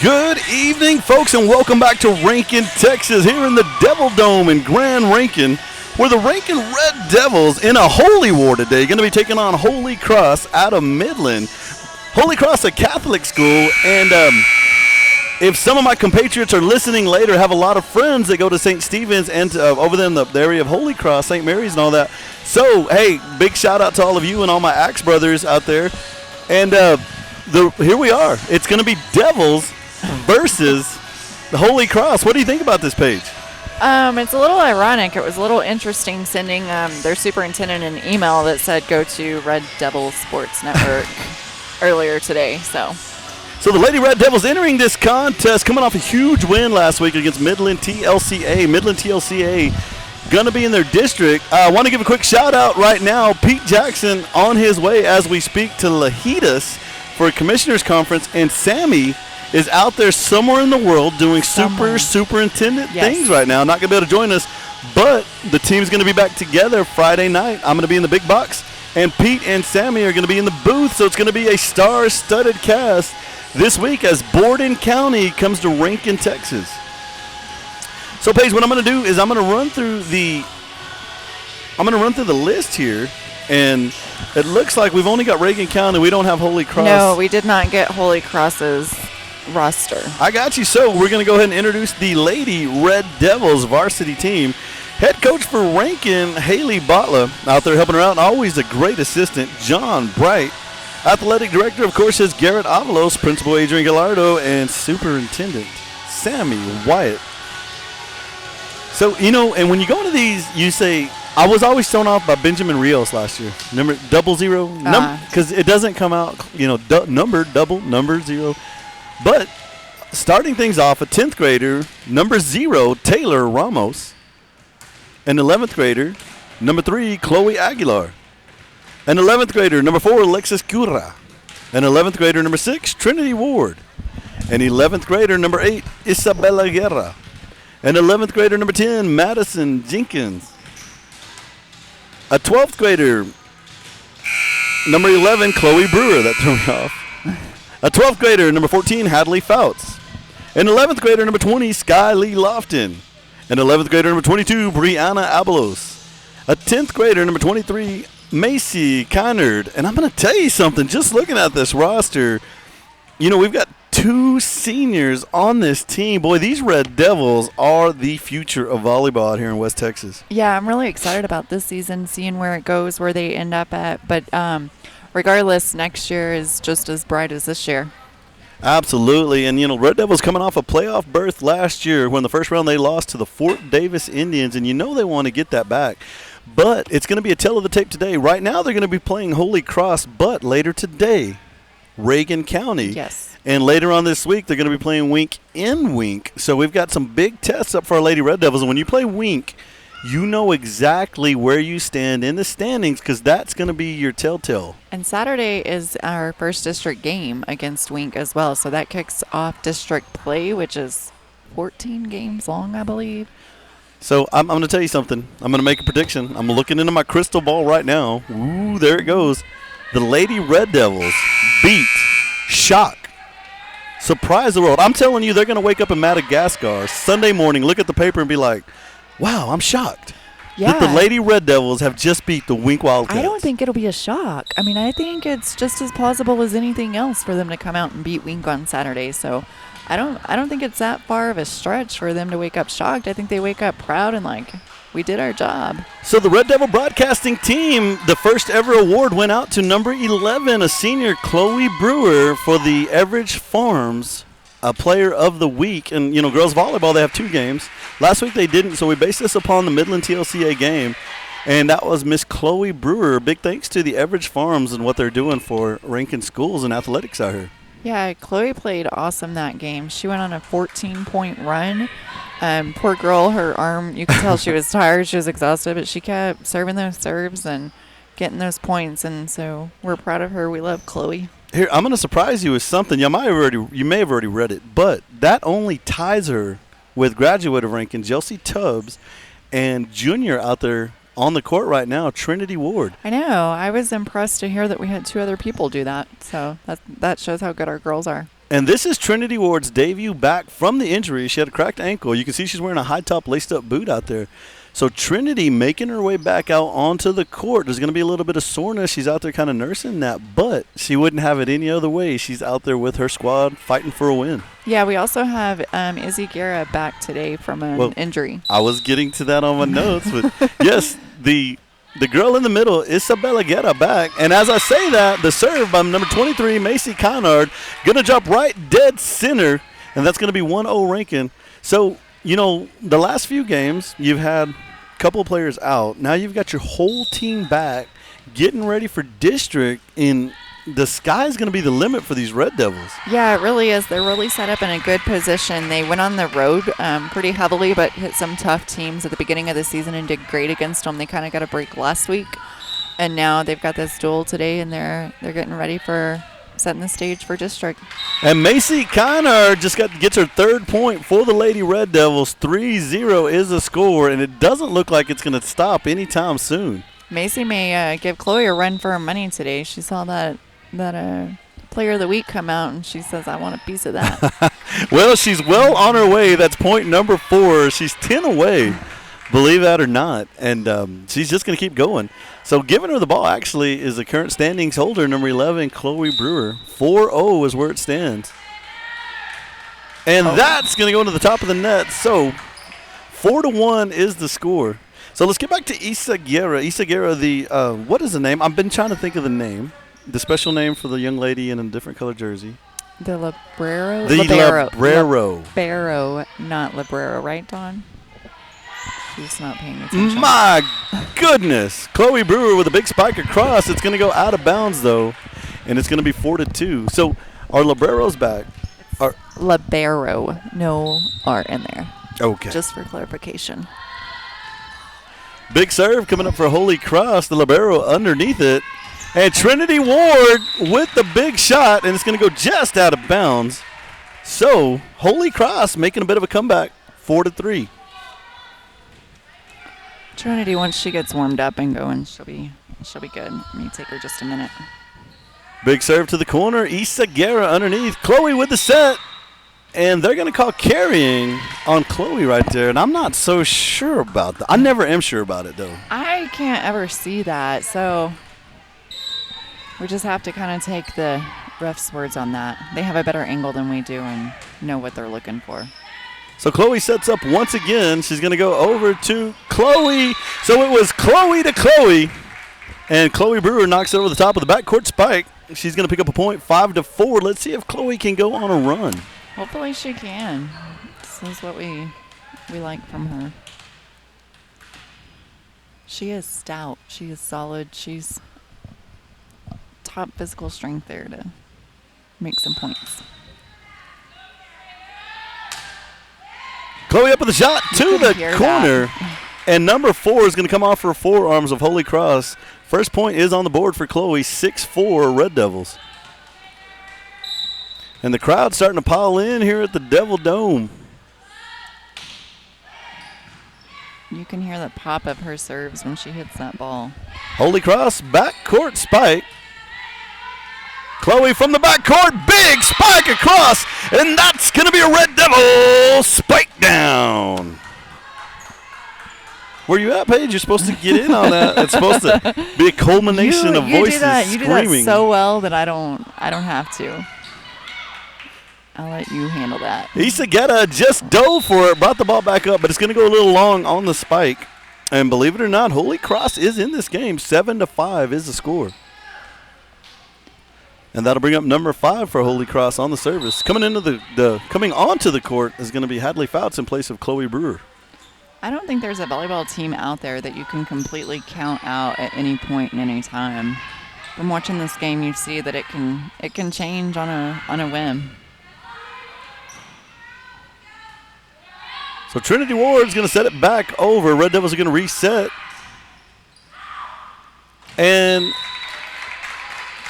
Good evening, folks, and welcome back to Rankin, Texas, here in the Devil Dome in Grand Rankin, where the Rankin Red Devils in a Holy War today going to be taking on Holy Cross out of Midland. Holy Cross, a Catholic school, and if some of my compatriots are listening later, have a lot of friends that go to St. Stephen's and over there in the area of Holy Cross, St. Mary's and all that. So, hey, big shout out to all of you and all my Axe brothers out there. And here we are. It's going to be Devils versus the Holy Cross. What do you think about this page? It's a little ironic. It was a little interesting sending their superintendent an email that said go to Red Devil Sports Network earlier today. So the Lady Red Devils entering this contest, coming off a huge win last week against Midland TLCA. Midland TLCA going to be in their district. I want to give a quick shout out right now. Pete Jackson on his way as we speak to Lajitas for a commissioners conference, and Sammy is out there somewhere in the world doing superintendent things right now. Not going to be able to join us, but the team's going to be back together Friday night. I'm going to be in the big box, and Pete and Sammy are going to be in the booth, so it's going to be a star-studded cast this week as Borden County comes to Rankin, Texas. So, Paige, what I'm going to do is I'm going to run through the list here, and it looks like we've only got Reagan County. We don't have Holy Cross. No, we did not get Holy Cross's roster. I got you. So we're going to go ahead and introduce the Lady Red Devils varsity team. Head coach for Rankin, Haley Botla, out there helping her out, and always a great assistant, John Bright. Athletic director, of course, is Garrett Avalos, principal Adrian Gallardo, and superintendent Sammy Wyatt. So, and when you go into these, you say, I was always thrown off by Benjamin Rios last year. Number 00, because it doesn't come out, number 0. But starting things off, a 10th grader, number 0, Taylor Ramos. An 11th grader, number 3, Chloe Aguilar. An 11th grader, number 4, Alexis Cura. An 11th grader, number 6, Trinity Ward. An 11th grader, number 8, Isabella Guerra. An 11th grader, number 10, Madison Jenkins. A 12th grader, number 11, Chloe Brewer. That threw me off. A 12th grader, number 14, Hadley Fouts. An 11th grader, number 20, Sky Lee Lofton. An 11th grader, number 22, Brianna Abelos. A 10th grader, number 23, Macy Connard. And I'm going to tell you something, just looking at this roster, we've got 2 seniors on this team. Boy, these Red Devils are the future of volleyball out here in West Texas. Yeah, I'm really excited about this season, seeing where it goes, where they end up at. But regardless, next year is just as bright as this year. Absolutely. And, Red Devils coming off a playoff berth last year when the first round they lost to the Fort Davis Indians, and they want to get that back. But it's going to be a tell of the tape today. Right now they're going to be playing Holy Cross, but later today, Reagan County. Yes. And later on this week, they're going to be playing Wink in Wink. So we've got some big tests up for our Lady Red Devils. And when you play Wink, you know exactly where you stand in the standings because that's going to be your telltale. And Saturday is our first district game against Wink as well. So that kicks off district play, which is 14 games long, I believe. So I'm going to tell you something. I'm going to make a prediction. I'm looking into my crystal ball right now. Ooh, there it goes. The Lady Red Devils beat, shock, surprise the world. I'm telling you, they're going to wake up in Madagascar Sunday morning, look at the paper, and be like, wow, I'm shocked that the Lady Red Devils have just beat the Wink Wildcats. I don't think it'll be a shock. I mean, I think it's just as plausible as anything else for them to come out and beat Wink on Saturday. So I don't think it's that far of a stretch for them to wake up shocked. I think they wake up proud and like, we did our job. So the Red Devil Broadcasting team, the first ever award went out to number 11, a senior, Chloe Brewer, for the Everidge Farms Player of the Week. And, girls volleyball, they have 2 games. Last week they didn't, so we based this upon the Midland TLCA game. And that was Miss Chloe Brewer. Big thanks to the Everidge Farms and what they're doing for Rankin schools and athletics out here. Yeah, Chloe played awesome that game. She went on a 14-point run. Poor girl, her arm, you could tell she was tired, she was exhausted, but she kept serving those serves and getting those points, and so we're proud of her. We love Chloe. Here, I'm going to surprise you with something. You may have already read it, but that only ties her with graduate of Rankin, Chelsea Tubbs, and junior out there on the court right now, Trinity Ward. I know. I was impressed to hear that we had 2 other people do that. So that shows how good our girls are. And this is Trinity Ward's debut back from the injury. She had a cracked ankle. You can see she's wearing a high-top laced-up boot out there. So Trinity making her way back out onto the court. There's going to be a little bit of soreness. She's out there kind of nursing that, but she wouldn't have it any other way. She's out there with her squad fighting for a win. Yeah, we also have Izzy Guerra back today from an injury. I was getting to that on my notes, but yes, the girl in the middle, Isabella Guerra, back. And as I say that, the serve by number 23, Macy Conard, going to drop right dead center, and that's going to be 1-0 Rankin. So, you know, the last few games, you've had a couple of players out. Now you've got your whole team back getting ready for district, and the sky's going to be the limit for these Red Devils. Yeah, it really is. They're really set up in a good position. They went on the road pretty heavily, but hit some tough teams at the beginning of the season and did great against them. They kind of got a break last week, and now they've got this duel today, and they're getting ready for setting the stage for district. And Macy Conard just gets her third point for the Lady Red Devils. 3-0 is the score, and it doesn't look like it's going to stop anytime soon. Macy may give Chloe a run for her money today. She saw that Player of the Week come out, and she says, I want a piece of that. Well, she's well on her way. That's point number 4. She's 10 away, believe that or not, and she's just going to keep going. So giving her the ball actually is the current standings holder, number 11, Chloe Brewer. 4-0 is where it stands. And that's going to go into the top of the net. So 4-1 is the score. So let's get back to Isa Guerra. Isa Guerra, what is the name? I've been trying to think of the name. The special name for the young lady in a different color jersey. The Librero? Librero. Librero, not Librero, right, Dawn? She's not paying attention. My goodness. Chloe Brewer with a big spike across. It's going to go out of bounds, though, and it's going to be 4-2. So our Librero's back. Libero. No R in there. Okay. Just for clarification. Big serve coming up for Holy Cross. The Libero underneath it. And Trinity Ward with the big shot, and it's going to go just out of bounds. So Holy Cross making a bit of a comeback, 4-3. Trinity, once she gets warmed up and going, she'll be good. Let me take her just a minute. Big serve to the corner. Isa Guerra underneath. Chloe with the set. And they're going to call carrying on Chloe right there. And I'm not so sure about that. I never am sure about it, though. I can't ever see that. So we just have to kind of take the ref's words on that. They have a better angle than we do and know what they're looking for. So Chloe sets up once again. She's going to go over to Chloe. So it was Chloe to Chloe. And Chloe Brewer knocks it over the top of the backcourt spike. She's going to pick up a point, 5-4. Let's see if Chloe can go on a run. Hopefully she can. This is what we like from her. She is stout. She is solid. She's top physical strength there to make some points. Chloe up with the shot to the corner. And number 4 is going to come off her forearms of Holy Cross. First point is on the board for Chloe, 6-4 Red Devils. And the crowd's starting to pile in here at the Devil Dome. You can hear the pop of her serves when she hits that ball. Holy Cross backcourt spike. Chloe from the backcourt, big spike across, and that's going to be a Red Devil spike down. Where you at, Paige? You're supposed to get in on that. It's supposed to be a culmination of voices screaming. You do that so well that I don't have to. I'll let you handle that. Isa Guerra just dove for it, brought the ball back up, but it's going to go a little long on the spike. And believe it or not, Holy Cross is in this game. 7-5 is the score. And that'll bring up number 5 for Holy Cross on the service. Coming into coming onto the court is going to be Hadley Fouts in place of Chloe Brewer. I don't think there's a volleyball team out there that you can completely count out at any point in any time. From watching this game, you see that it can change on a whim. So Trinity Ward's going to set it back over. Red Devils are going to reset. And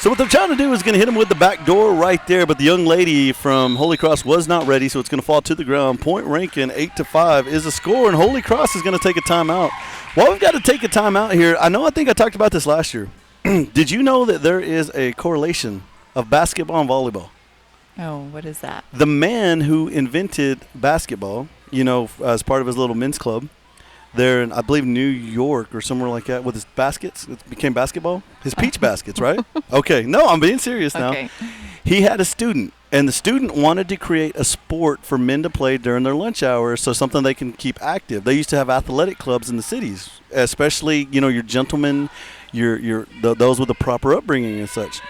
so what they're trying to do is going to hit him with the back door right there, but the young lady from Holy Cross was not ready, so it's going to fall to the ground. Point Rankin, 8-5 is the score, and Holy Cross is going to take a timeout. While we've got to take a timeout here, I think I talked about this last year. Did you know that there is a correlation of basketball and volleyball? Oh, what is that? The man who invented basketball, as part of his little men's club there in, I believe, New York or somewhere like that with his baskets. It became basketball. His peach baskets, right? Okay. No, I'm being serious now. Okay. He had a student, and the student wanted to create a sport for men to play during their lunch hours, so something they can keep active. They used to have athletic clubs in the cities, especially, your gentlemen, those with the proper upbringing and such.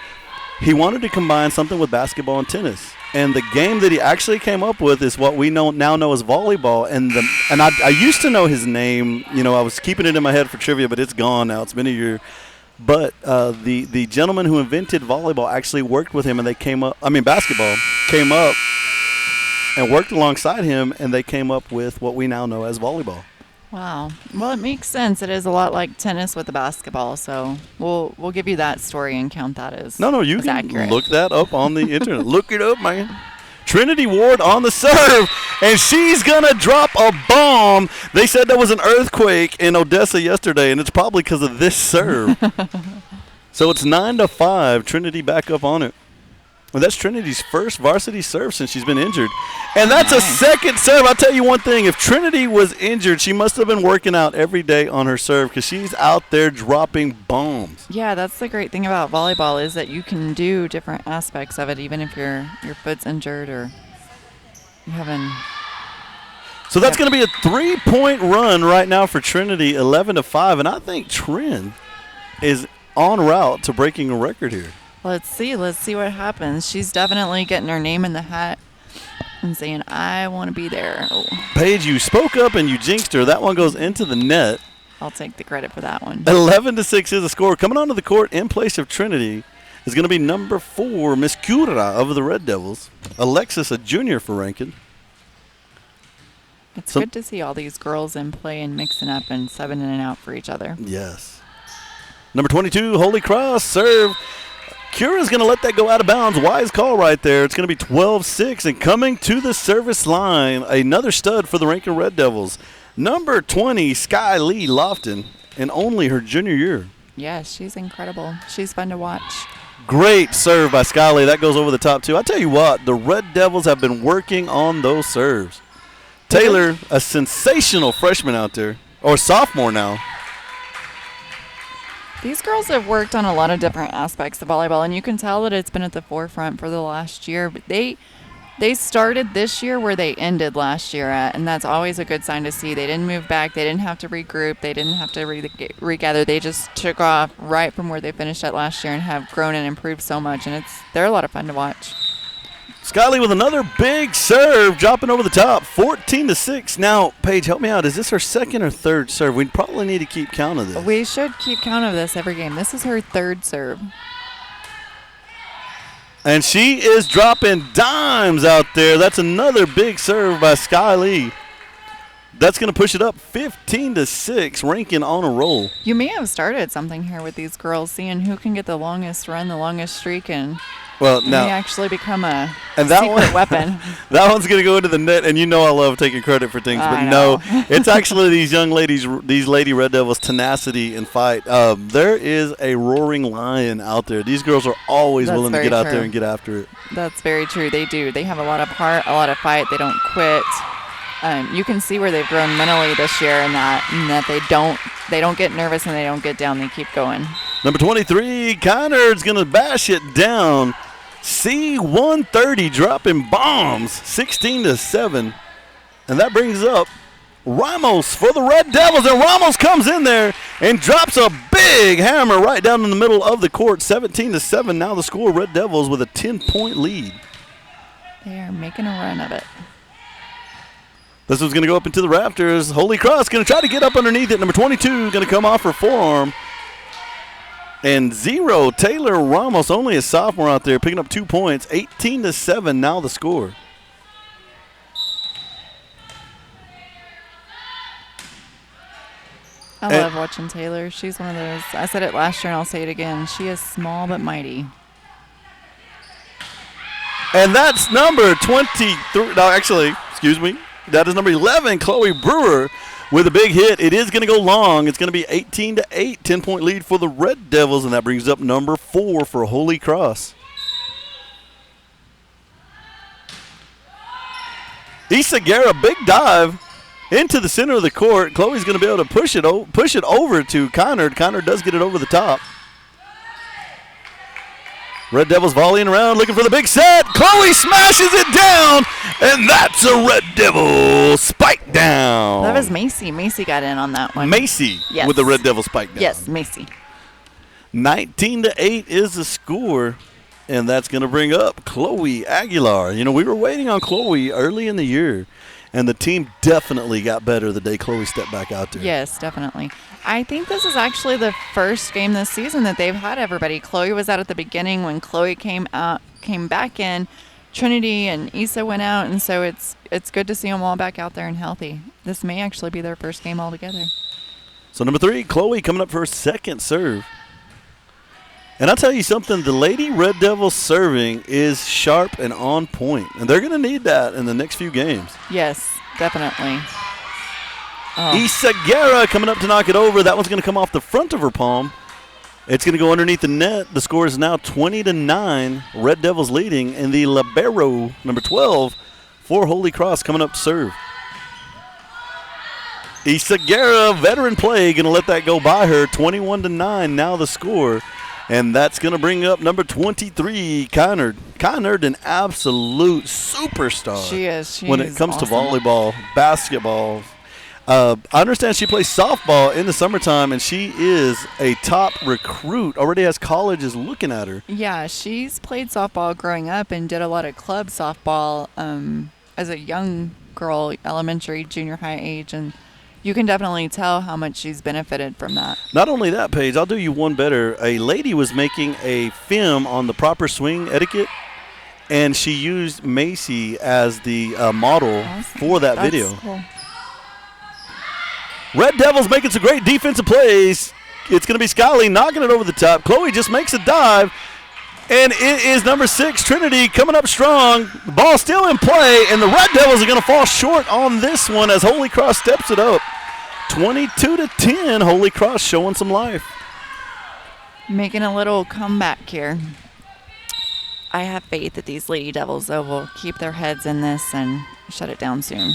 He wanted to combine something with basketball and tennis. And the game that he actually came up with is what we now know as volleyball. And I used to know his name. I was keeping it in my head for trivia, but it's gone now. It's been a year. But the gentleman who invented volleyball actually worked with him, and basketball came up and worked alongside him, and they came up with what we now know as volleyball. Wow. Well, it makes sense. It is a lot like tennis with the basketball, so we'll give you that story and count that as you can accurate. Look that up on the internet. Look it up, man. Trinity Ward on the serve, and she's going to drop a bomb. They said there was an earthquake in Odessa yesterday, and it's probably because of this serve. So it's 9-5. Trinity back up on it. Well, that's Trinity's first varsity serve since she's been injured. And that's a second serve. I'll tell you one thing. If Trinity was injured, she must have been working out every day on her serve because she's out there dropping bombs. Yeah, that's the great thing about volleyball is that you can do different aspects of it, even if your foot's injured or you haven't. So that's going to be a 3-point run right now for Trinity, 11-5. And I think Trin is en route to breaking a record here. Let's see what happens. She's definitely getting her name in the hat and saying, I want to be there. Oh. Paige, you spoke up and you jinxed her. That one goes into the net. I'll take the credit for that one. 11-6 is the score. Coming onto the court in place of Trinity is going to be number 4, Miss Cura of the Red Devils. Alexis, a junior for Rankin. It's good to see all these girls in play and mixing up and subbing in and out for each other. Yes. Number 22, Holy Cross, serve. Cura's going to let that go out of bounds. Wise call right there. It's going to be 12-6. And coming to the service line, another stud for the Rankin Red Devils. Number 20, Sky Lee Lofton, in only her junior year. Yeah, she's incredible. She's fun to watch. Great serve by Sky Lee. That goes over the top, too. I tell you what, the Red Devils have been working on those serves. Taylor, a sensational freshman out there, or sophomore now. These girls have worked on a lot of different aspects of volleyball, and you can tell that it's been at the forefront for the last year. But they started this year where they ended last year at, and that's always a good sign to see. They didn't move back. They didn't have to regroup. They didn't have to regather. They just took off right from where they finished at last year and have grown and improved so much, and they're a lot of fun to watch. Skyly with another big serve, dropping over the top, 14-6. Now, Paige, help me out. Is this her second or third serve? We probably need to keep count of this. We should keep count of this every game. This is her third serve. And she is dropping dimes out there. That's another big serve by Sky Lee. That's going to push it up 15-6, Rankin on a roll. You may have started something here with these girls, seeing who can get the longest run, the longest streak, and may actually become a secret weapon. That one's going to go into the net, and you know I love taking credit for things, but no, it's actually these young ladies, these Lady Red Devils' tenacity and fight. There is a roaring lion out there. These girls are always willing to get out there and get after it. That's very true. They do. They have a lot of heart, a lot of fight. They don't quit. You can see where they've grown mentally this year in that they don't get nervous and they don't get down. They keep going. Number 23, Conard's going to bash it down. C-130 dropping bombs, 16-7. And that brings up Ramos for the Red Devils. And Ramos comes in there and drops a big hammer right down in the middle of the court, 17-7. Now the score, Red Devils with a 10-point lead. They are making a run of it. This one's going to go up into the rafters. Holy Cross going to try to get up underneath it. Number 22 going to come off her forearm. And Taylor Ramos, only a sophomore out there, picking up 2 points. 18-7 now the score. I love watching Taylor. She's one of those. I said it last year and I'll say it again. She is small but mighty. And that's number 23. No, actually, excuse me. That is number 11, Chloe Brewer, with a big hit. It is going to go long. It's going to be 18-8, 10-point lead for the Red Devils, and that brings up number 4 for Holy Cross. Isagara, big dive into the center of the court. Chloe's going to be able to push it over to Connor. Connor does get it over the top. Red Devils volleying around, looking for the big set. Chloe smashes it down, and that's a Red Devil spike down. That was Macy. Macy got in on that one. Macy with the Red Devil spike down. Yes, Macy. 19-8 is the score, and that's going to bring up Chloe Aguilar. You know, we were waiting on Chloe early in the year, and the team definitely got better the day Chloe stepped back out there. Yes, definitely. I think this is actually the first game this season that they've had everybody. Chloe was out at the beginning. When Chloe came back in, Trinity and Issa went out, and so it's good to see them all back out there and healthy. This may actually be their first game all together. So number 3, Chloe coming up for her second serve. And I'll tell you something, the Lady Red Devils serving is sharp and on point, and they're going to need that in the next few games. Yes, definitely. Oh. Isagara coming up to knock it over. That one's going to come off the front of her palm. It's going to go underneath the net. The score is now 20-9. Red Devils leading, and the libero, number 12, for Holy Cross coming up to serve. Isagara, veteran play, going to let that go by her. 21-9 now the score. And that's going to bring up number 23, Connor. Connor, an absolute superstar. She is. When it comes to volleyball, basketball. I understand she plays softball in the summertime, and she is a top recruit. Already has colleges looking at her. Yeah, she's played softball growing up and did a lot of club softball as a young girl, elementary, junior high age, and you can definitely tell how much she's benefited from that. Not only that, Paige, I'll do you one better. A lady was making a film on the proper swing etiquette, and she used Macy as the model for that video. Cool. Red Devils making some great defensive plays. It's going to be Skyly knocking it over the top. Chloe just makes a dive, and it is number 6, Trinity, coming up strong. The ball still in play, and the Red Devils are going to fall short on this one as Holy Cross steps it up. 22-10, Holy Cross showing some life. Making a little comeback here. I have faith that these Lady Devils, though, will keep their heads in this and shut it down soon.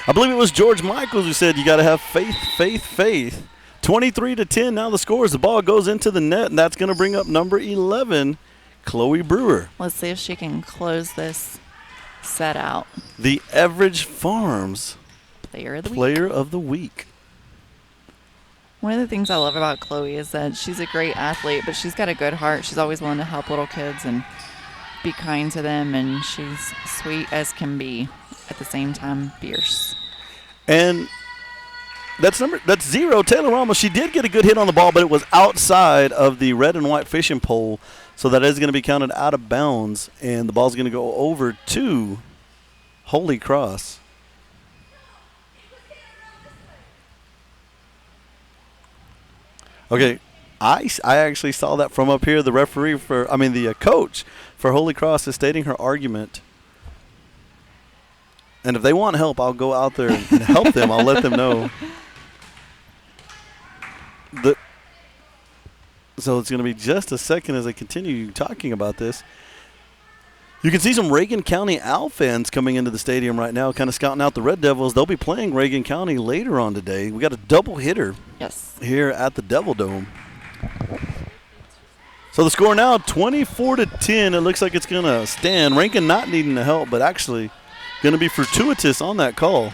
I believe it was George Michaels who said you got to have faith, faith, faith. 23-10 now the scores. The ball goes into the net, and that's going to bring up number 11, Chloe Brewer. Let's see if she can close this set out. The Average Farms Player of the Week. One of the things I love about Chloe is that she's a great athlete, but she's got a good heart. She's always willing to help little kids and be kind to them, and she's sweet as can be, at the same time fierce. And that's 0, Taylor Ramos. She did get a good hit on the ball, but it was outside of the red and white fishing pole, so that is going to be counted out of bounds, and the ball's going to go over to Holy Cross. Okay, I actually saw that from up here. The the coach for Holy Cross is stating her argument. And if they want help, I'll go out there and help them. I'll let them know. So it's going to be just a second as I continue talking about this. You can see some Reagan County Owl fans coming into the stadium right now, kind of scouting out the Red Devils. They'll be playing Reagan County later on today. We got a double hitter here at the Devil Dome. So the score now 24-10. It looks like it's going to stand. Rankin not needing the help, but actually going to be fortuitous on that call.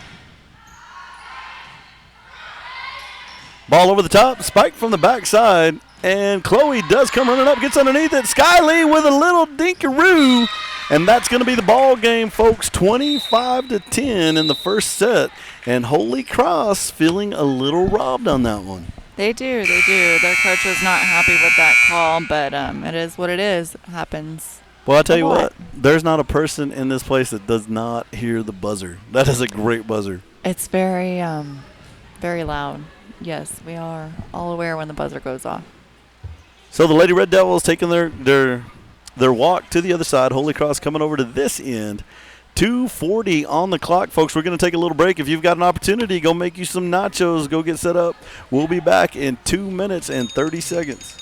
Ball over the top, spike from the backside, and Chloe does come running up, gets underneath it. Skyly with a little dinkaroo, and that's going to be the ball game, folks. 25-10 in the first set, and Holy Cross feeling a little robbed on that one. They do. Their coach was not happy with that call, but it is what it is. It happens. Well, I'll tell you what, there's not a person in this place that does not hear the buzzer. That is a great buzzer. It's very, very loud. Yes, we are all aware when the buzzer goes off. So the Lady Red Devils taking their walk to the other side. Holy Cross coming over to this end. 2:40 on the clock, folks. We're going to take a little break. If you've got an opportunity, go make you some nachos. Go get set up. We'll be back in 2 minutes and 30 seconds.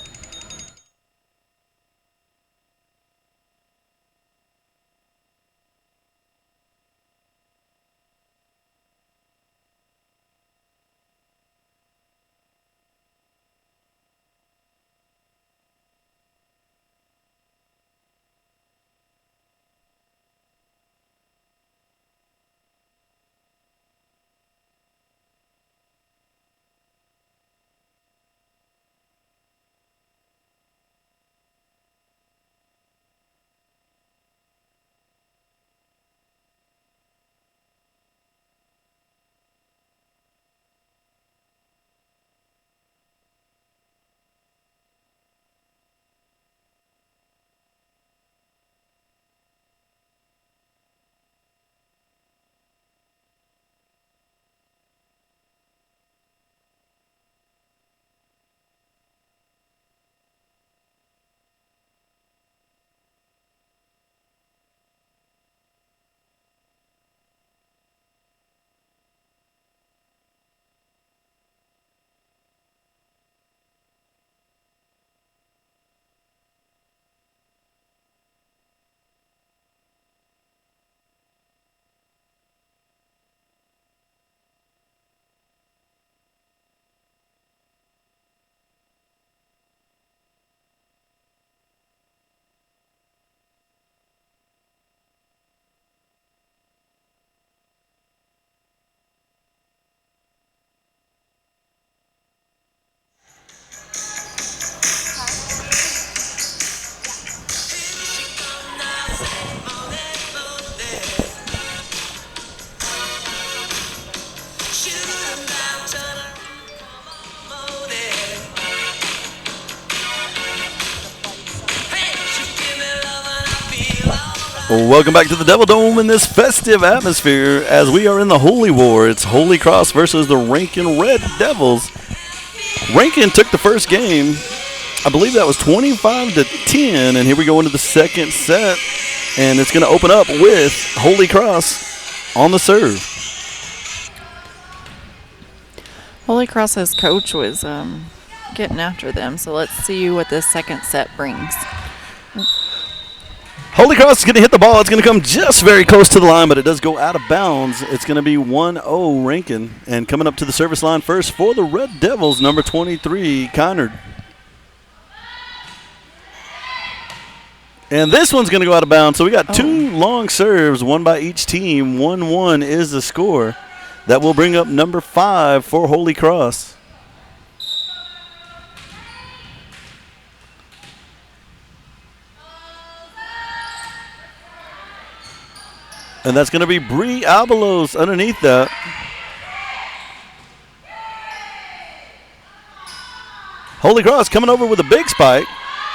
Welcome back to the Devil Dome in this festive atmosphere as we are in the Holy War. It's Holy Cross versus the Rankin Red Devils. Rankin took the first game. I believe that was 25-10, and here we go into the second set, and it's going to open up with Holy Cross on the serve. Holy Cross's coach was getting after them, so let's see what this second set brings. Holy Cross is going to hit the ball. It's going to come just very close to the line, but it does go out of bounds. It's going to be 1-0 Rankin. And coming up to the service line first for the Red Devils, number 23, Conard. And this one's going to go out of bounds. So we got two long serves, one by each team. 1-1 is the score. That will bring up number 5 for Holy Cross. And that's going to be Bree Abelos underneath that. Holy Cross coming over with a big spike.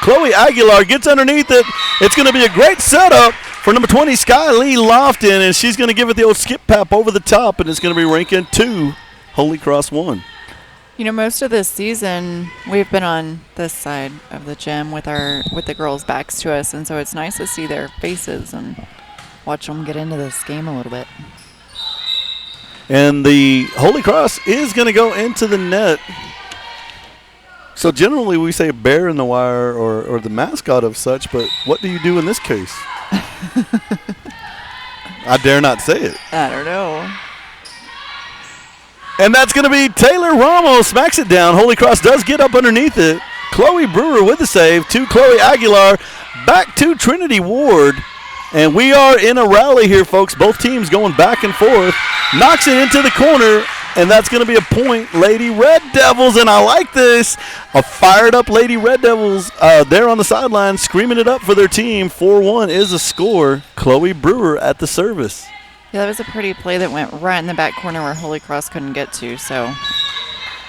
Chloe Aguilar gets underneath it. It's going to be a great setup for number 20, Sky Lee Lofton, and she's going to give it the old skip pap over the top, and it's going to be Rankin 2, Holy Cross 1. You know, most of this season we've been on this side of the gym with the girls' backs to us, and so it's nice to see their faces and watch them get into this game a little bit. And the Holy Cross is going to go into the net. So generally we say bear in the wire or the mascot of such, but what do you do in this case? I dare not say it. I don't know. And that's going to be Taylor Ramos smacks it down. Holy Cross does get up underneath it. Chloe Brewer with the save to Chloe Aguilar. Back to Trinity Ward. And we are in a rally here, folks. Both teams going back and forth. Knocks it into the corner, and that's going to be a point. Lady Red Devils, and I like this. A fired-up Lady Red Devils there on the sideline screaming it up for their team. 4-1 is the score. Chloe Brewer at the service. Yeah, that was a pretty play that went right in the back corner where Holy Cross couldn't get to. So.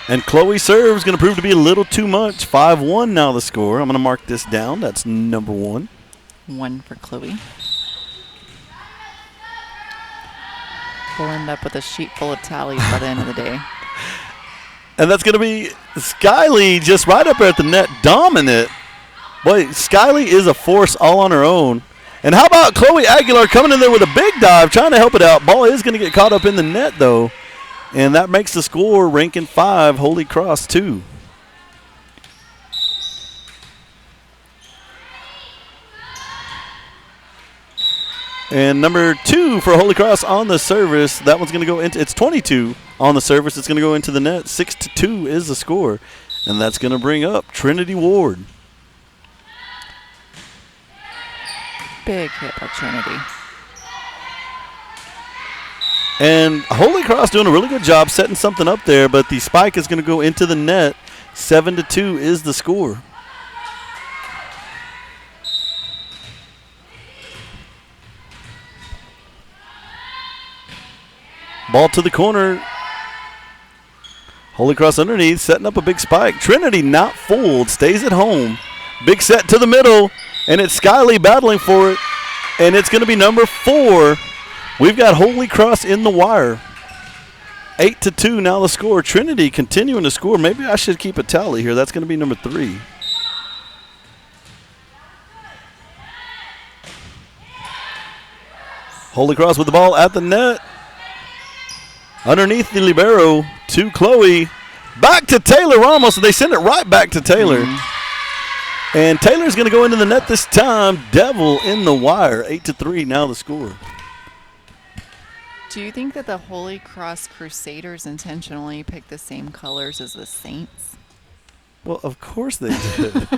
And Chloe serves going to prove to be a little too much. 5-1 now the score. I'm going to mark this down. That's number 1. 1 for Chloe. We'll end up with a sheet full of tallies by the end of the day. And that's going to be Skylee just right up there at the net, dominant. Boy, Skylee is a force all on her own. And how about Chloe Aguilar coming in there with a big dive, trying to help it out. Ball is going to get caught up in the net, though. And that makes the score Rankin 5, Holy Cross 2. And number 2 for Holy Cross on the service. That one's going to go into, it's 22 on the service. It's going to go into the net. 6-2 is the score. And that's going to bring up Trinity Ward. Big hit by Trinity. And Holy Cross doing a really good job setting something up there, but the spike is going to go into the net. 7-2 is the score. Ball to the corner. Holy Cross underneath, setting up a big spike. Trinity not fooled, stays at home. Big set to the middle, and it's Skylee battling for it. And it's going to be number 4. We've got Holy Cross in the wire. 8-2 now the score. Trinity continuing to score. Maybe I should keep a tally here. That's going to be number 3. Holy Cross with the ball at the net. Underneath the libero to Chloe. Back to Taylor Ramos. They send it right back to Taylor. And Taylor's going to go into the net this time. Devil in the wire. 8-3 now the score. Do you think that the Holy Cross Crusaders intentionally picked the same colors as the Saints? Well, of course they did.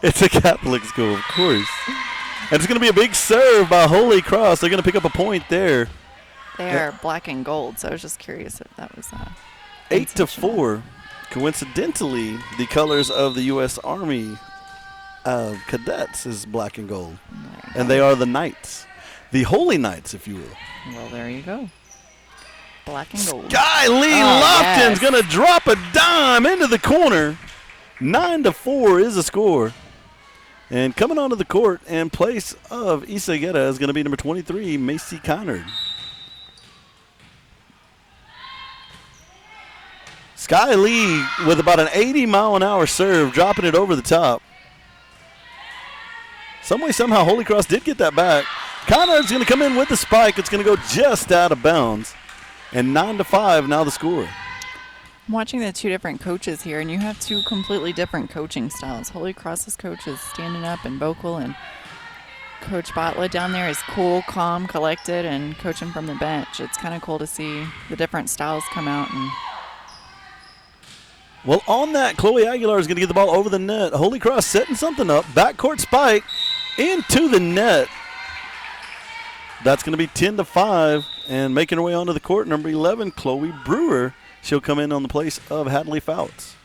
It's a Catholic school, of course. And it's going to be a big serve by Holy Cross. They're going to pick up a point there. They are black and gold, so I was just curious if that was 8-4. Coincidentally, the colors of the U.S. Army cadets is black and gold. And they are the Knights. The Holy Knights, if you will. Well, there you go. Black and gold. Sky Lee Lofton's going to drop a dime into the corner. 9-4 is the score. And coming onto the court in place of Isageta is going to be number 23, Macy Connard. Sky Lee with about an 80-mile-an-hour serve, dropping it over the top. Some way, somehow, Holy Cross did get that back. Connard's going to come in with the spike. It's going to go just out of bounds. And 9-5 now the score. I'm watching the two different coaches here, and you have two completely different coaching styles. Holy Cross's coach is standing up and vocal, and Coach Botla down there is cool, calm, collected, and coaching from the bench. It's kind of cool to see the different styles come out. And well, on that, Chloe Aguilar is going to get the ball over the net. Holy Cross setting something up. Backcourt spike into the net. That's going to be 10-5. And making her way onto the court, number 11, Chloe Brewer. She'll come in on the place of Hadley Fouts.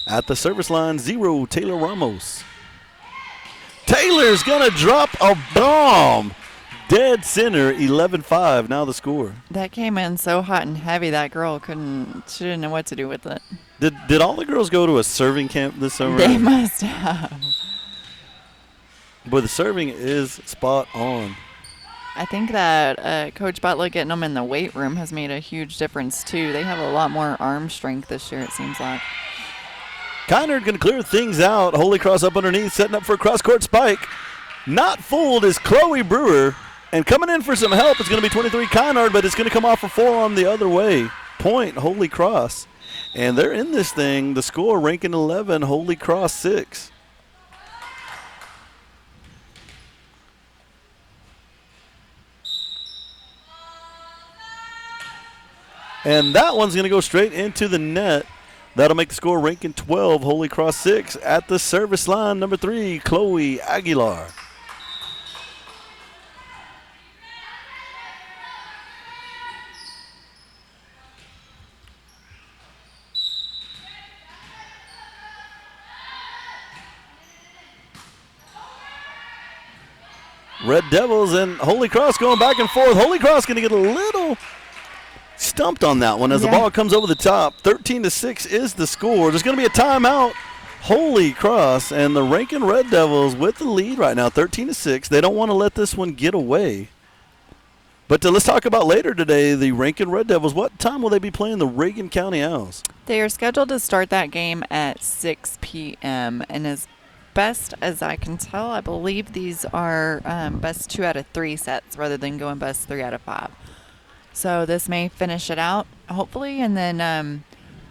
At the service line, 0, Taylor Ramos. Taylor's going to drop a bomb. Dead center, 11-5, now the score. that came in so hot and heavy, that girl she didn't know what to do with it. Did all the girls go to a serving camp this summer? They must have. But the serving is spot on. I think that Coach Butler getting them in the weight room has made a huge difference, too. They have a lot more arm strength this year, it seems like. Connard going to clear things out. Holy Cross up underneath, setting up for a cross-court spike. Not fooled is Chloe Brewer. And coming in for some help is going to be 23 Connard, but it's going to come off a forearm the other way. Point, Holy Cross. And they're in this thing. The score, ranking 11, Holy Cross 6. And that one's going to go straight into the net. That'll make the score ranking 12, Holy Cross 6. At the service line, number 3, Chloe Aguilar. Red Devils and Holy Cross going back and forth. Holy Cross going to get a little stumped on that one as the ball comes over the top. 13-6 is the score. There's going to be a timeout. Holy Cross and the Rankin Red Devils with the lead right now, 13-6. They don't want to let this one get away. But let's talk about later today, the Rankin Red Devils. What time will they be playing the Reagan County Owls? They are scheduled to start that game at 6 p.m. and as best as I can tell, I believe these are best 2 out of 3 sets rather than going best 3 out of 5. So this may finish it out, hopefully, and then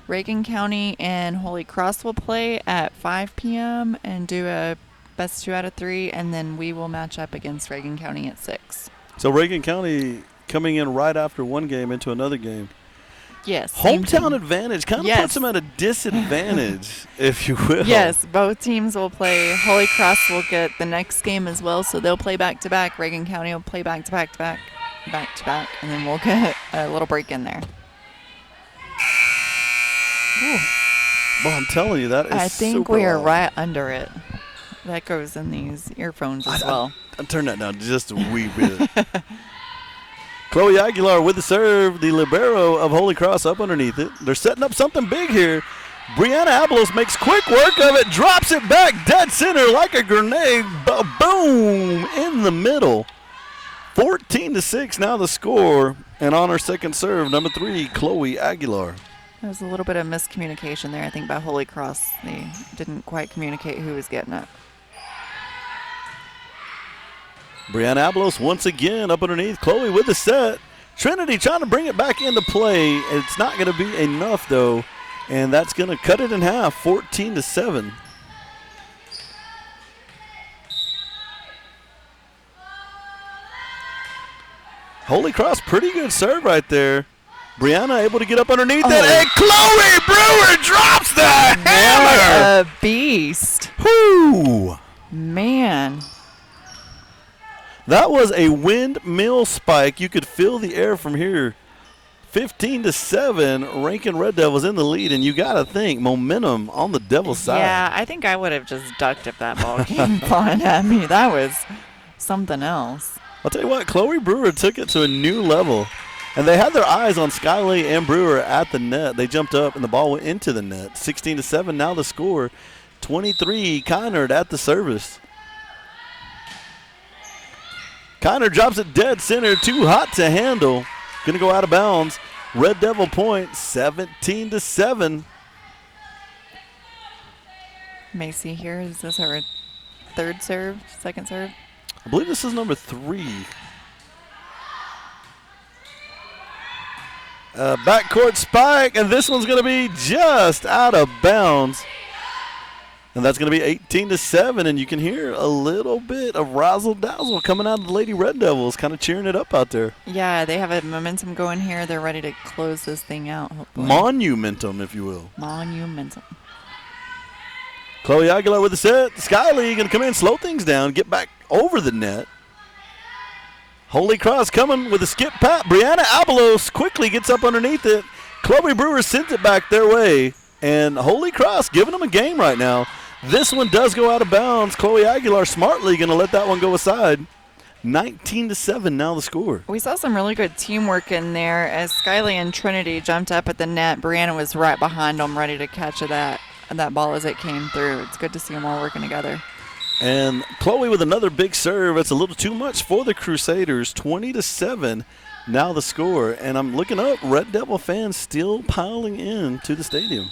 Reagan County and Holy Cross will play at 5 p.m. and do a best 2 out of 3, and then we will match up against Reagan County at 6. So Reagan County coming in right after one game into another game. Yes. Hometown advantage kind of puts them at a disadvantage, if you will. Yes, both teams will play. Holy Cross will get the next game as well, so they'll play back-to-back. Reagan County will play back-to-back, and then we'll get a little break in there. Ooh. Well, I'm telling you, that is I think super we are loud. right under it. That goes in these earphones as well. I'll turn that down just a wee bit. Chloe Aguilar with the serve. The libero of Holy Cross up underneath it. They're setting up something big here. Brianna Abelos makes quick work of it, drops it back dead center like a grenade. Boom! In the middle. 14-6 now the score. And on her second serve, number 3, Chloe Aguilar. There was a little bit of miscommunication there, I think, by Holy Cross. They didn't quite communicate who was getting it. Brianna Abelos once again up underneath. Chloe with the set. Trinity trying to bring it back into play. It's not going to be enough, though. And that's going to cut it in half, 14-7. Holy Cross, pretty good serve right there. Brianna able to get up underneath it. And Chloe Brewer drops the hammer. What a beast. Whoo! Man. That was a windmill spike. You could feel the air from here. 15-7, Rankin Red Devils in the lead, and you got to think momentum on the Devils' side. Yeah, I think I would have just ducked if that ball came flying at me. That was something else. I'll tell you what, Chloe Brewer took it to a new level, and they had their eyes on Skyley and Brewer at the net. They jumped up, and the ball went into the net. 16-7, now the score. 23, Kynard at the service. Kynard drops it dead center, too hot to handle. Going to go out of bounds. Red Devil point, 17-7. Macy here. Is this her third serve, second serve? I believe this is number 3. Backcourt spike, and this one's going to be just out of bounds. And that's going to be 18-7, and you can hear a little bit of razzle-dazzle coming out of the Lady Red Devils, kind of cheering it up out there. Yeah, they have a momentum going here. They're ready to close this thing out, hopefully. Monumentum, if you will. Monumentum. Chloe Aguilar with the set. Skylee going to come in, slow things down, get back over the net. Holy Cross coming with a skip pat. Brianna Abelos quickly gets up underneath it. Chloe Brewer sends it back their way. And Holy Cross giving them a game right now. This one does go out of bounds. Chloe Aguilar smartly going to let that one go aside. 19-7 now the score. We saw some really good teamwork in there as Skylee and Trinity jumped up at the net. Brianna was right behind them, ready to catch that ball as it came through. It's good to see them all working together. And Chloe with another big serve. It's a little too much for the Crusaders. 20-7 now the score. And I'm looking up, Red Devil fans still piling in to the stadium.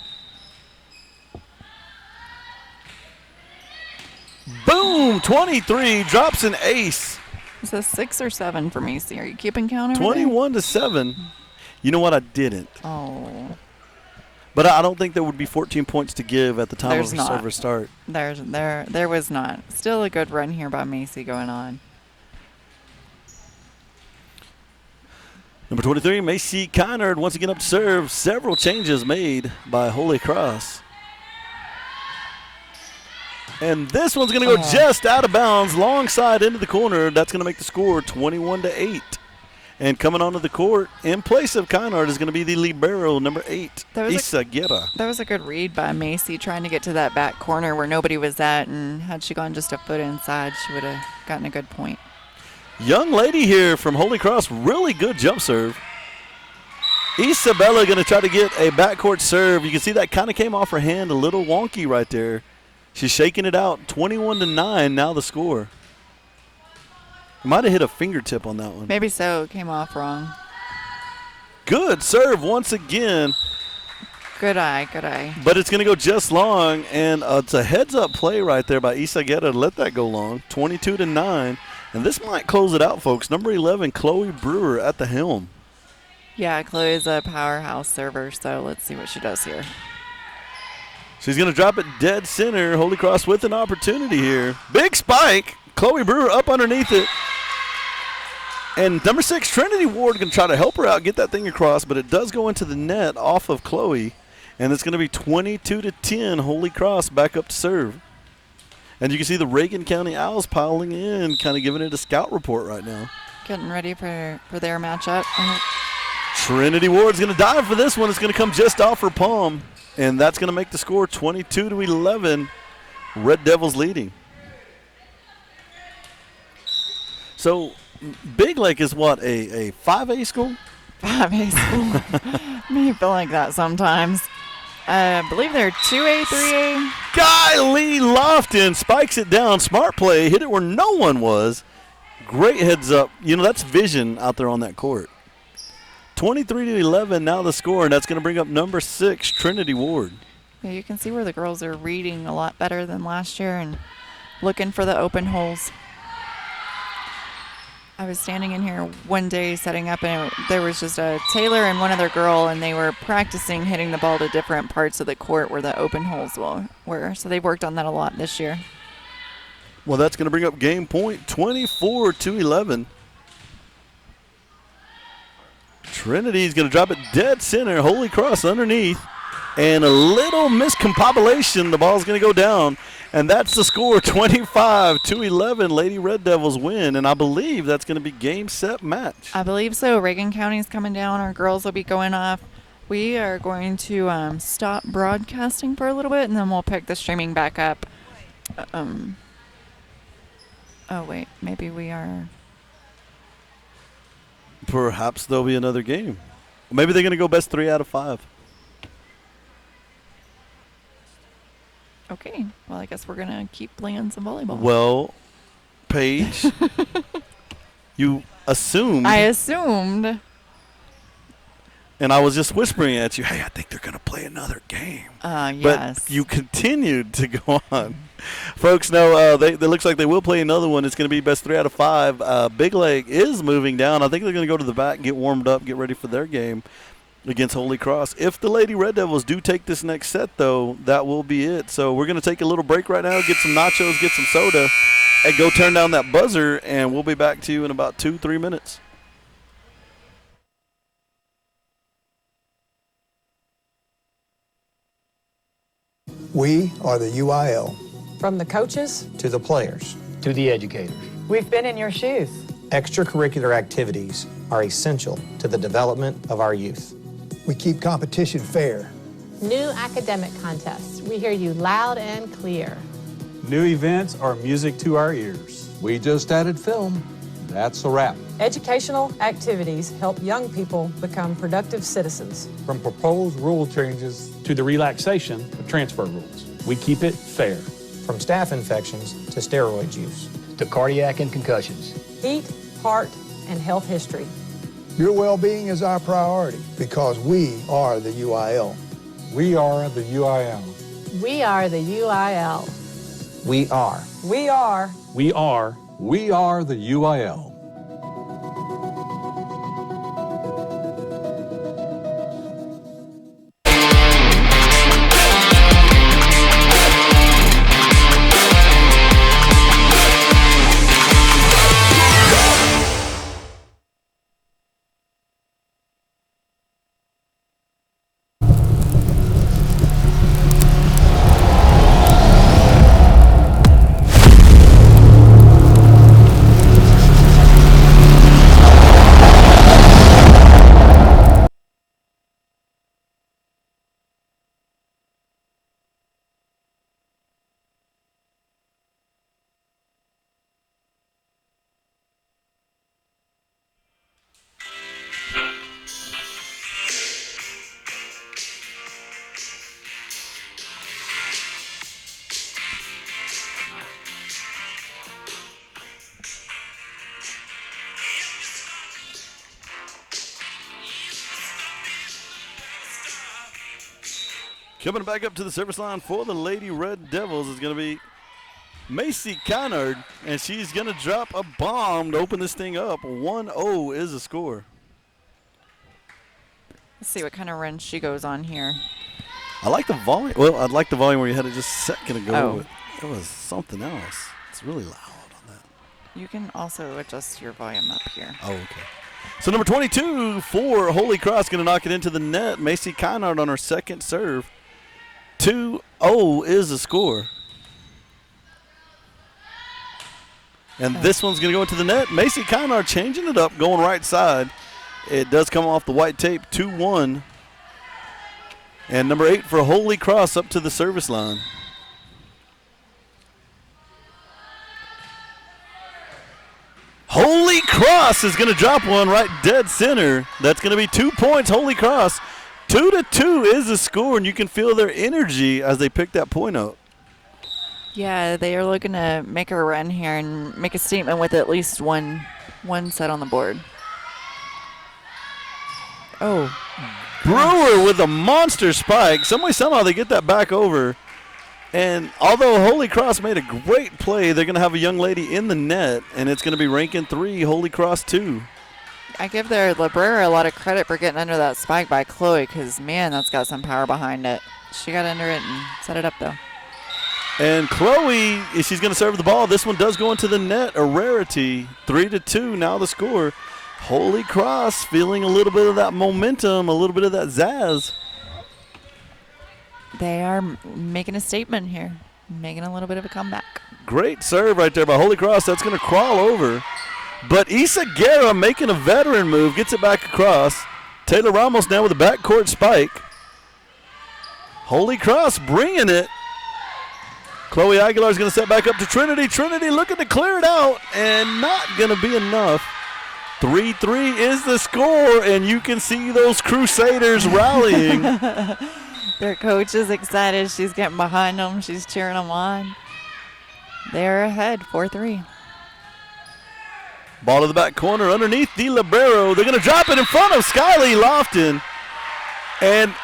Boom! 23 drops an ace. Is this 6 or 7 for Macy? Are you keeping count over 21-7. You know what? I didn't. Oh. But I don't think there would be 14 points to give at the time of the server start. There was not. Still a good run here by Macy going on. Number 23, Macy Kynard once again up to serve. Several changes made by Holy Cross. And this one's going to go just out of bounds, long side into the corner. That's going to make the score 21-8. And coming onto the court in place of Kynard is going to be the libero, number 8, Isa Guerra. That was a good read by Macy trying to get to that back corner where nobody was at. And had she gone just a foot inside, she would have gotten a good point. Young lady here from Holy Cross, really good jump serve. Isabella going to try to get a backcourt serve. You can see that kind of came off her hand, a little wonky right there. She's shaking it out, 21-9 now the score. Might have hit a fingertip on that one. Maybe so. It came off wrong. Good serve once again. Good eye, good eye. But it's going to go just long, and it's a heads-up play right there by Isa Guerra to let that go long, 22-9. And this might close it out, folks. Number 11, Chloe Brewer at the helm. Yeah, Chloe's a powerhouse server, so let's see what she does here. She's going to drop it dead center. Holy Cross with an opportunity here. Big spike. Chloe Brewer up underneath it. And number 6, Trinity Ward, going to try to help her out, get that thing across, but it does go into the net off of Chloe. And it's going to be 22-10, Holy Cross back up to serve. And you can see the Reagan County Owls piling in, kind of giving it a scout report right now. Getting ready for their matchup. Trinity Ward's going to dive for this one. It's going to come just off her palm. And that's going to make the score 22-11. Red Devils leading. So Big Lake is what, a 5A school? 5A school. Me feel like that sometimes. I believe they're 2A, 3A. Kylie Lofton spikes it down. Smart play. Hit it where no one was. Great heads up. You know, that's vision out there on that court. 23-11 now the score, and that's going to bring up number 6, Trinity Ward. Yeah, you can see where the girls are reading a lot better than last year and looking for the open holes. I was standing in here one day setting up, and there was just a Taylor and one other girl, and they were practicing hitting the ball to different parts of the court where the open holes were. So they've worked on that a lot this year. Well, that's going to bring up game point, 24-11. Trinity's going to drop it dead center. Holy Cross underneath. And a little miscompilation. The ball's going to go down. And that's the score, 25-11. Lady Red Devils win. And I believe that's going to be game, set, match. I believe so. Reagan County's coming down. Our girls will be going off. We are going to stop broadcasting for a little bit, and then we'll pick the streaming back up. Oh, wait. Maybe we are. Perhaps there'll be another game. Maybe they're going to go best 3 out of 5. Okay. Well, I guess we're going to keep playing some volleyball. Well, Paige, you assumed. I assumed. And I was just whispering at you, hey, I think they're going to play another game. Yes. But you continued to go on. Folks, no, it looks like they will play another one. It's going to be best 3 out of 5. Big Lake is moving down. I think they're going to go to the back, get warmed up, get ready for their game against Holy Cross. If the Lady Red Devils do take this next set, though, that will be it. So we're going to take a little break right now, get some nachos, get some soda, and go turn down that buzzer, and we'll be back to you in about 2-3 minutes. We are the UIL. From the coaches To the players. To the educators. we've been in your shoes. Extracurricular activities are essential to the development of our youth. We keep competition fair. New academic contests. We hear you loud and clear. New events are music to our ears. We just added film. That's a wrap. Educational activities help young people become productive citizens. From proposed rule changes to the relaxation of transfer rules, we keep it fair. From staph infections to steroid use. To cardiac and concussions. Heat, heart, and health history. Your well-being is our priority because we are the UIL. We are the UIL. We are the UIL. We are. We are. We are. We are the UIL. Coming back up to the service line for the Lady Red Devils is going to be Macy Connard, and she's going to drop a bomb to open this thing up. 1-0 is the score. Let's see what kind of run she goes on here. I like the volume. Well, I like the volume where you had it just a second ago. Oh. It was something else. It's really loud on that. You can also adjust your volume up here. Oh, okay. So number 22 for Holy Cross going to knock it into the net. Macy Connard on her second serve. 2-0 is the score. And this one's going to go into the net. Macy Connard changing it up, going right side. It does come off the white tape, 2-1. And number 8 for Holy Cross up to the service line. Holy Cross is going to drop one right dead center. That's going to be 2 points, Holy Cross. 2-2 is the score, and you can feel their energy as they pick that point up. Yeah, they are looking to make a run here and make a statement with at least one set on the board. Oh. Brewer with a monster spike. Somehow they get that back over. And although Holy Cross made a great play, they're going to have a young lady in the net, and it's going to be ranking 3, Holy Cross 2. I give their Librera a lot of credit for getting under that spike by Chloe because, man, that's got some power behind it. She got under it and set it up, though. And Chloe, she's going to serve the ball. This one does go into the net, a rarity. 3-2 now the score. Holy Cross feeling a little bit of that momentum, a little bit of that zazz. They are making a statement here, making a little bit of a comeback. Great serve right there by Holy Cross. That's going to crawl over. But Issa Guerra making a veteran move, gets it back across. Taylor Ramos now with a backcourt spike. Holy Cross bringing it. Chloe Aguilar is going to set back up to Trinity. Trinity looking to clear it out and not going to be enough. 3-3 is the score, and you can see those Crusaders rallying. Their coach is excited. She's getting behind them. She's cheering them on. They're ahead, 4-3. Ball to the back corner underneath the libero. They're going to drop it in front of Skyly Lofton. And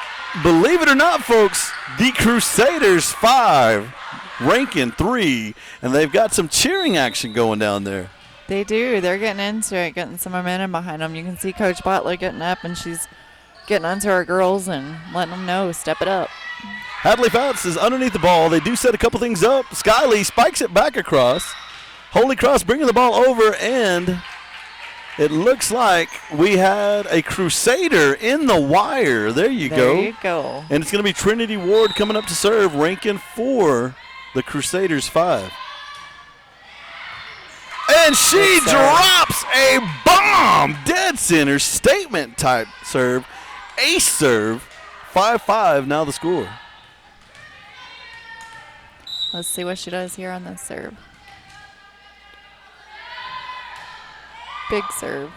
believe it or not, folks, the Crusaders 5, Rankin 3, and they've got some cheering action going down there. They do. They're getting into it, getting some momentum behind them. You can see Coach Butler getting up, and she's getting onto our girls and letting them know, step it up. Hadley Fouts is underneath the ball. They do set a couple things up. Skyly spikes it back across. Holy Cross bringing the ball over, and it looks like we had a Crusader in the wire. There you go. There you go. And it's going to be Trinity Ward coming up to serve, Rankin 4, the Crusaders 5. And she drops a bomb, dead center, statement type serve, ace serve, 5-5 now the score. Let's see what she does here on this serve. Big serve.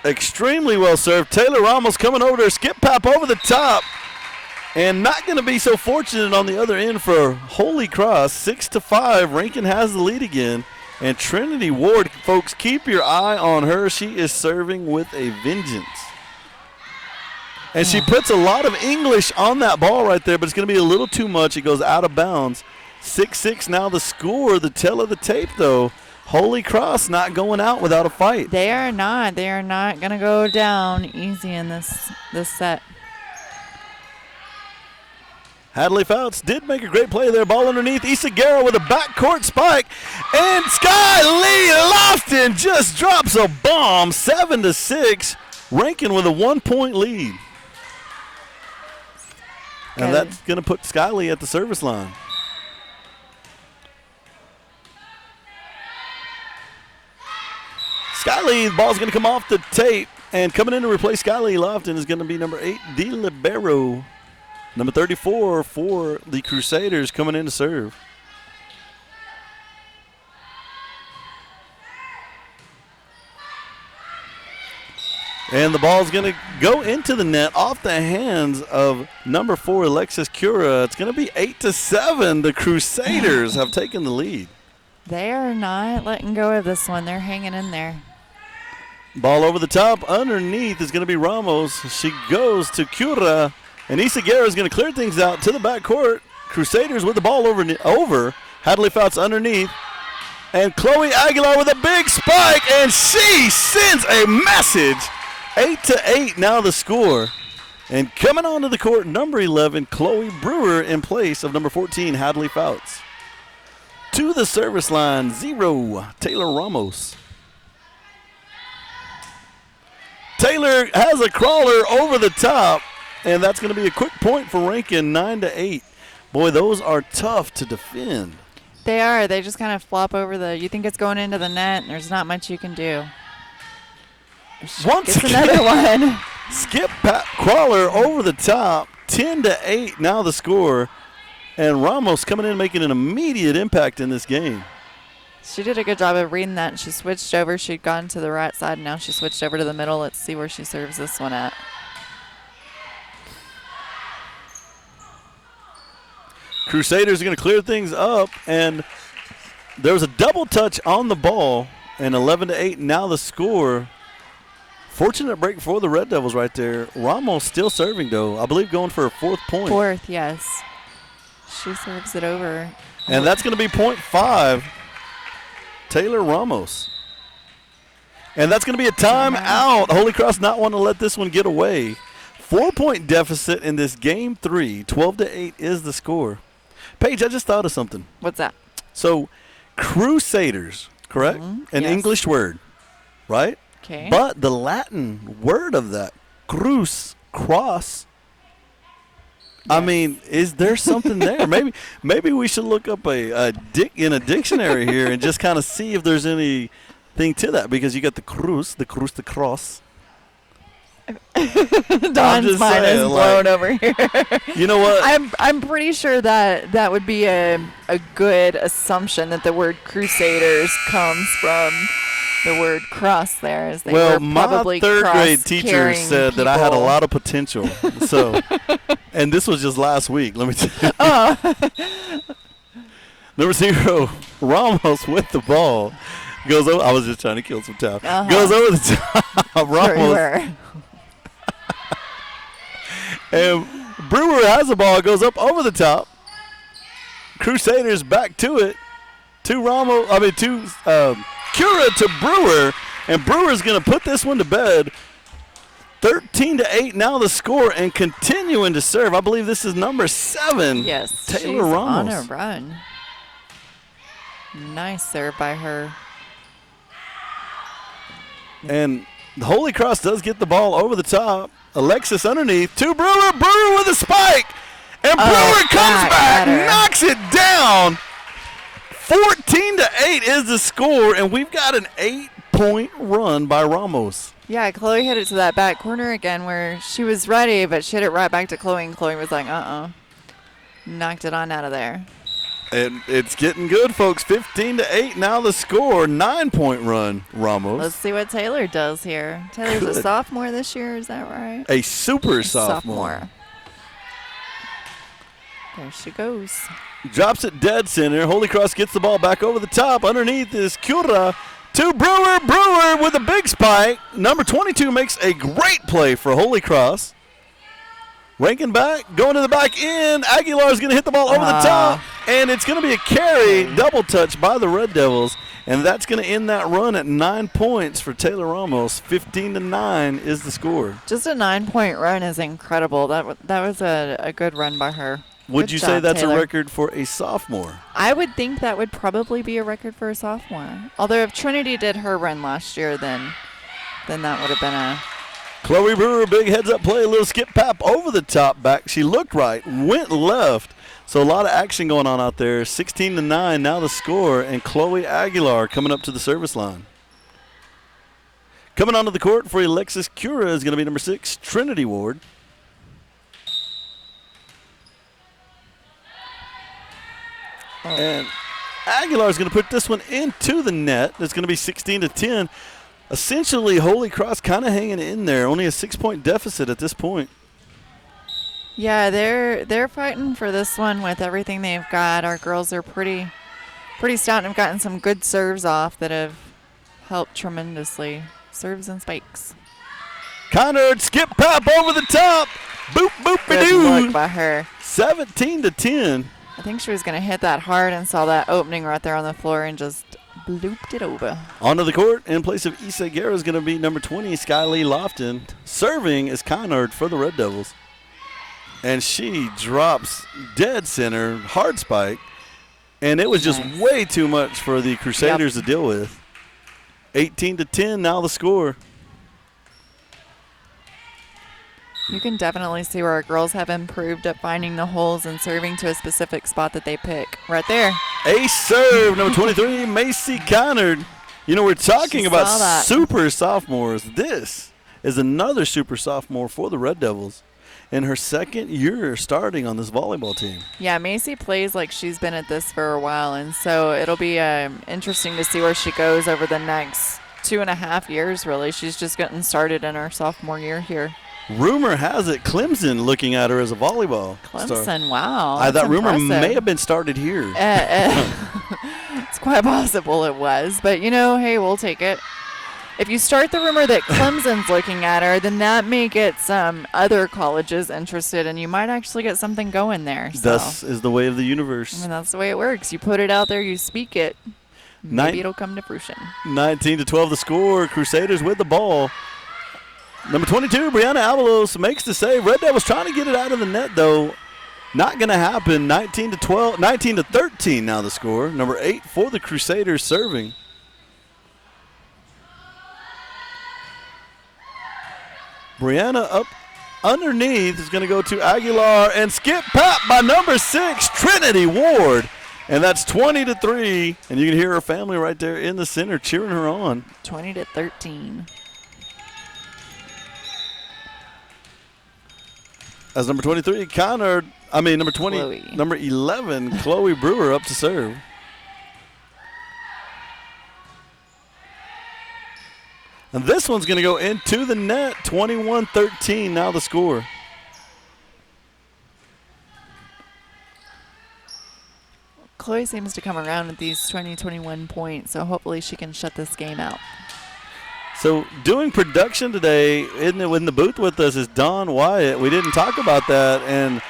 Extremely well served. Taylor Ramos coming over to her, skip pop over the top. And not going to be so fortunate on the other end for Holy Cross. 6-5. Rankin has the lead again. And Trinity Ward, folks, keep your eye on her. She is serving with a vengeance. And she puts a lot of English on that ball right there, but it's going to be a little too much. It goes out of bounds. 6-6 now the score. The tell of the tape, though. Holy Cross not going out without a fight. They are not. They are not going to go down easy in this set. Hadley Fouts did make a great play there. Ball underneath. Isagara with a backcourt spike. And Skyly Lofton just drops a bomb. 7-6. Rankin with a 1-point lead. And that's going to put Skyly at the service line. Skyly, the ball's going to come off the tape. And coming in to replace Skyly Lofton is going to be number 8, the libero. Number 34 for the Crusaders coming in to serve. And the ball's going to go into the net off the hands of number 4, Alexis Cura. It's going to be 8-7. The Crusaders have taken the lead. They are not letting go of this one. They're hanging in there. Ball over the top. Underneath is going to be Ramos. She goes to Cura. And Isagara is going to clear things out to the backcourt. Crusaders with the ball over. Hadley Fouts underneath. And Chloe Aguilar with a big spike. And she sends a message. 8-8 now the score. And coming onto the court, number 11, Chloe Brewer in place of number 14, Hadley Fouts. To the service line, 0, Taylor Ramos. Taylor has a crawler over the top, and that's going to be a quick point for Rankin, 9-8. Boy, those are tough to defend. They are. They just kind of flop over you think it's going into the net, and there's not much you can do. Once again, another one. Skip crawler over the top, 10-8 now the score. And Ramos coming in making an immediate impact in this game. She did a good job of reading that. She switched over. She'd gone to the right side, and now she switched over to the middle. Let's see where she serves this one at. Crusaders are going to clear things up, and there was a double touch on the ball, and 11-8 now the score. Fortunate break for the Red Devils right there. Ramos still serving, though. I believe going for a 4th point. 4th, yes. She serves it over. And that's going to be point 5, Taylor Ramos. And that's going to be a timeout. Holy Cross not wanting to let this one get away. 4-point deficit in this game 3. 12-8 is the score. Paige, I just thought of something. What's that? So, Crusaders, correct? An yes. English word, right? Okay. But the Latin word of that, cruz, cross. I mean, is there something there? Maybe we should look up in a dictionary here and just kind of see if there's anything to that, because you got the cross. Don's mind is blown over here. You know what? I'm pretty sure that would be a good assumption that the word Crusaders comes from the word cross there, as they Well, were my probably third grade teacher cross-carrying said that I had a people. lot of potential. So, and this was just last week. Let me tell you. Number 0, Ramos with the ball. Goes over. I was just trying to kill some time. Goes over the top. Ramos. Sure you were. And Brewer has the ball. Goes up over the top. Crusaders back to it. To Cura to Brewer. And Brewer's going to put this one to bed. 13-8 now the score, and continuing to serve. I believe this is number 7. Yes, Taylor she's Ramos. on a run. Nice serve by her. And the Holy Cross does get the ball over the top. Alexis underneath to Brewer. Brewer with a spike. And Brewer comes back, knocks it down. 14-8 is the score, and we've got an 8-point run by Ramos. Yeah, Chloe hit it to that back corner again where she was ready, but she hit it right back to Chloe, and Chloe was like, knocked it on out of there. And it's getting good, folks. 15-8 now the score. 9-point run, Ramos. Let's see what Taylor does here. Taylor's a sophomore this year, is that right? A super sophomore. There she goes. Drops it dead center. Holy Cross gets the ball back over the top. Underneath is Cura to Brewer. Brewer with a big spike. Number 22 makes a great play for Holy Cross. Rankin back, going to the back end. Aguilar's going to hit the ball over the top, and it's going to be a carry, double touch by the Red Devils, and that's going to end that run at 9 points for Taylor Ramos. 15-9 is the score. Just a 9-point run is incredible. That was a good run by her. Would Good you job, say that's Taylor. a record for a sophomore? I would think that would probably be a record for a sophomore. Although if Trinity did her run last year, then that would have been a... Chloe Brewer, big heads-up play, a little skip pap over the top back. She looked right, went left. So a lot of action going on out there. 16-9 now the score, and Chloe Aguilar coming up to the service line. Coming onto the court for Alexis Cura is going to be number 6, Trinity Ward. And Aguilar is going to put this one into the net. It's going to be 16-10. Essentially, Holy Cross kind of hanging in there. Only a 6-point deficit at this point. Yeah, they're fighting for this one with everything they've got. Our girls are pretty stout and have gotten some good serves off that have helped tremendously. Serves and spikes. Connard, skip pop over the top. Boop, boop, Good look by her. 17-10. I think she was going to hit that hard and saw that opening right there on the floor and just blooped it over. Onto the court in place of Issa Guerra is going to be number 20, Skylee Lofton. Serving is Connard for the Red Devils. And she drops dead center, hard spike. And it was just way too much for the Crusaders to deal with. 18-10 now the score. You can definitely see where our girls have improved at finding the holes and serving to a specific spot that they pick. Right there. Ace serve, number 23, Macy Connard. You know, we're talking about super sophomores. This is another super sophomore for the Red Devils in her second year starting on this volleyball team. Yeah, Macy plays like she's been at this for a while, and so it'll be interesting to see where she goes over the next 2.5 years, really. She's just getting started in her sophomore year here. Rumor has it Clemson looking at her as a volleyball Clemson, star. wow. That rumor impressive. may have been started here. It's quite possible it was, but hey, we'll take it. If you start the rumor that Clemson's looking at her, then that may get some other colleges interested, and you might actually get something going there. So. Thus is the way of the universe. I mean, that's the way it works. You put it out there, you speak it. Maybe it'll come to fruition. 19-12 the score. Crusaders with the ball. Number 22, Brianna Avalos makes the save. Red Devils trying to get it out of the net, though. Not going to happen. 19-13 now the score. Number 8 for the Crusaders serving. Brianna up underneath is going to go to Aguilar and skip pop by number 6, Trinity Ward. And that's 20-3. And you can hear her family right there in the center cheering her on. 20-13. As number 23, number 20, Chloe. Number 11, Chloe Brewer up to serve. And this one's going to go into the net, 21-13 now the score. Chloe seems to come around with these 20-21 points, so hopefully she can shut this game out. So doing production today in the booth with us is Don Wyatt. We didn't talk about that. And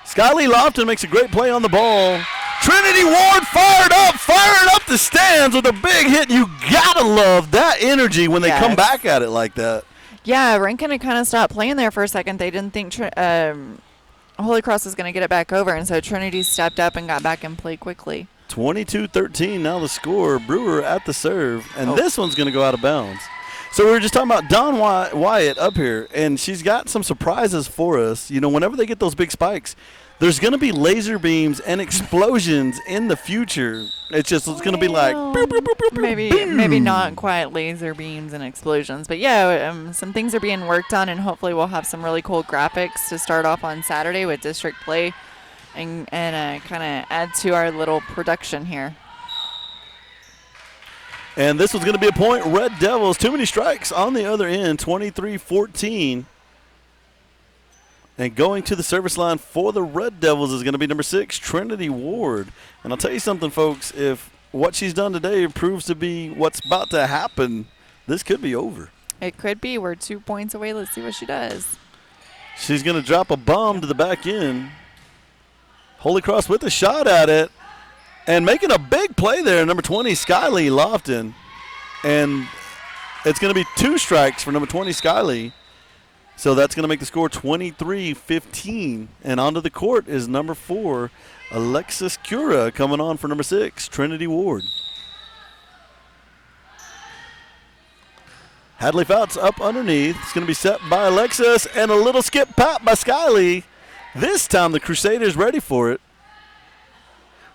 Skylee Lofton makes a great play on the ball. Trinity Ward firing up the stands with a big hit. You got to love that energy when they come back at it like that. Yeah, Rankin had kind of stopped playing there for a second. They didn't think Holy Cross was going to get it back over, and so Trinity stepped up and got back and played quickly. 22-13 now the score. Brewer at the serve, and this one's going to go out of bounds. So we were just talking about Don Wyatt up here, and she's got some surprises for us. You know, whenever they get those big spikes, there's going to be laser beams and explosions in the future. It's going to be like boop, boop, boop, boop, maybe not quite laser beams and explosions, but yeah, some things are being worked on, and hopefully we'll have some really cool graphics to start off on Saturday with district play, and kind of add to our little production here. And this was going to be a point. Red Devils, too many strikes on the other end, 23-14. And going to the service line for the Red Devils is going to be number 6, Trinity Ward. And I'll tell you something, folks. If what she's done today proves to be what's about to happen, this could be over. It could be. We're 2 points away. Let's see what she does. She's going to drop a bomb to the back end. Holy Cross with a shot at it. And making a big play there, number 20, Skylee Lofton. And it's going to be 2 strikes for number 20, Skylee. So that's going to make the score 23-15. And onto the court is number 4, Alexis Cura, coming on for number 6, Trinity Ward. Hadley Fouts up underneath. It's going to be set by Alexis, and a little skip pop by Skylee. This time the Crusaders ready for it.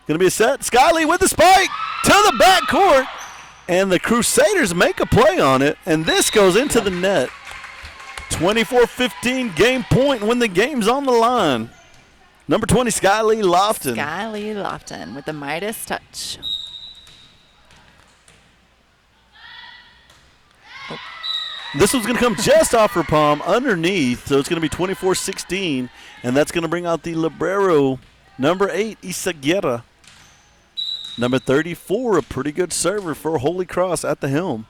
Going to be a set. Skylee with the spike to the back court. And the Crusaders make a play on it. And this goes into the net. 24-15 game point when the game's on the line. Number 20, Skylee Lofton. Skylee Lofton with the Midas touch. This one's going to come just off her palm underneath. So it's going to be 24-16. And that's going to bring out the libero, number 8, Isaguirre. Number 34, a pretty good server for Holy Cross at the helm.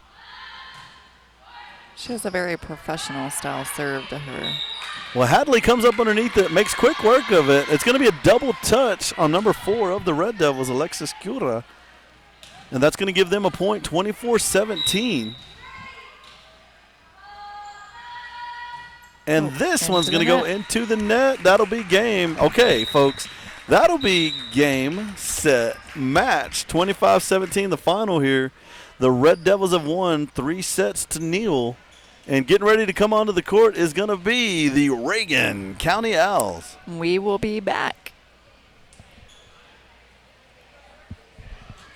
She has a very professional style serve to her. Well, Hadley comes up underneath it, makes quick work of it. It's going to be a double touch on number 4 of the Red Devils, Alexis Cura. And that's going to give them a point, 24-17. And this one's going to go into the net. That'll be game. Okay, folks. That'll be game, set, match. 25-17, the final here. The Red Devils have won 3 sets to 0. And getting ready to come onto the court is going to be the Reagan County Owls. We will be back.